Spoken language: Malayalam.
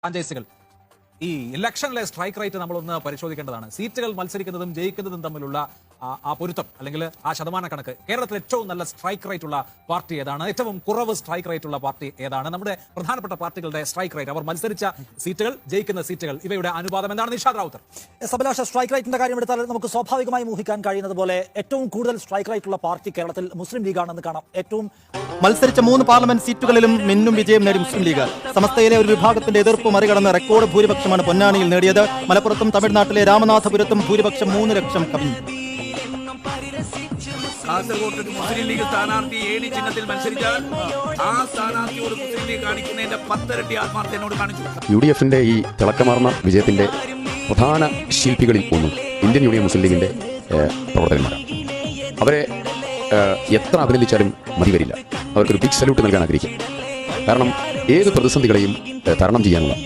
ഫ്രാഞ്ചൈസികൾ ഈ ഇലക്ഷനിലെ സ്ട്രൈക്ക് റേറ്റ് നമ്മളൊന്ന് പരിശോധിക്കേണ്ടതാണ്. സീറ്റുകൾ മത്സരിക്കുന്നതും ജയിക്കുന്നതും തമ്മിലുള്ള ആ പൊരുത്തം അല്ലെങ്കിൽ ആ ശതമാന കണക്ക്. കേരളത്തിൽ ഏറ്റവും നല്ല സ്ട്രൈക്ക് റേറ്റ് ഉള്ള പാർട്ടി ഏതാണ്? ഏറ്റവും കുറവ് സ്ട്രൈക്ക് റേറ്റ് ഉള്ള പാർട്ടി ഏതാണ്? നമ്മുടെ പ്രധാനപ്പെട്ട പാർട്ടികളുടെ സ്ട്രൈക്ക് റേറ്റ്, അവർ മത്സരിച്ച സീറ്റുകൾ, ജയിക്കുന്ന സീറ്റുകൾ, ഇവയുടെ അനുപാതം എന്താണ്? നിഷാദ് റാവുത്തർ. അഭിലാഷ, സ്ട്രൈക്ക് റേറ്റിന്റെ കാര്യം എടുത്താൽ നമുക്ക് സ്വാഭാവികമായി ഊഹിക്കാൻ കഴിയുന്നത് പോലെ ഏറ്റവും കൂടുതൽ സ്ട്രൈക്ക് റേറ്റ് ഉള്ള പാർട്ടി കേരളത്തിൽ മുസ്ലിം ലീഗാണെന്ന് കാണാം. ഏറ്റവും മത്സരിച്ച 3 പാർലമെന്റ് സീറ്റുകളിലും മിന്നും വിജയം നേടി മുസ്ലിം ലീഗ്. സമസ്തയിലെ ഒരു വിഭാഗത്തിന്റെ എതിർപ്പ് മറികടന്ന് റെക്കോർഡ് ഭൂരിപക്ഷമാണ് പൊന്നാനിയിൽ നേടിയത്. മലപ്പുറത്തും തമിഴ്നാട്ടിലെ രാമനാഥപുരത്തും ഭൂരിപക്ഷം 3 ലക്ഷം കവിഞ്ഞു. കാസർഗോഡ് മുസ്ലിം ലീഗ് സ്ഥാനാർത്ഥി ഏണി ചിഹ്നത്തിൽ മത്സരിച്ചാൽ ആ സ്ഥാനാർത്ഥിയോട് മുസ്ലിം ലീഗ് കാണിക്കുന്നതിന്റെ 10 ഇരട്ടി ആത്മാർത്ഥ എന്നോട് കാണിച്ചു. UDFന്റെ ഈ തിളക്കമാർന്ന വിജയത്തിന്റെ പ്രധാന ശില്പികളിൽ ഒന്നും ഇന്ത്യൻ യൂണിയൻ മുസ്ലിം ലീഗിന്റെ പ്രവർത്തകന്മാരാണ്. അവരെ എത്ര അഭിനന്ദിച്ചാലും മതി വരില്ല. അവർക്കൊരു ബിഗ് സല്യൂട്ട് നൽകാൻ ആഗ്രഹിക്കും. കാരണം ഏത് പ്രതിസന്ധികളെയും തരണം ചെയ്യാനുള്ള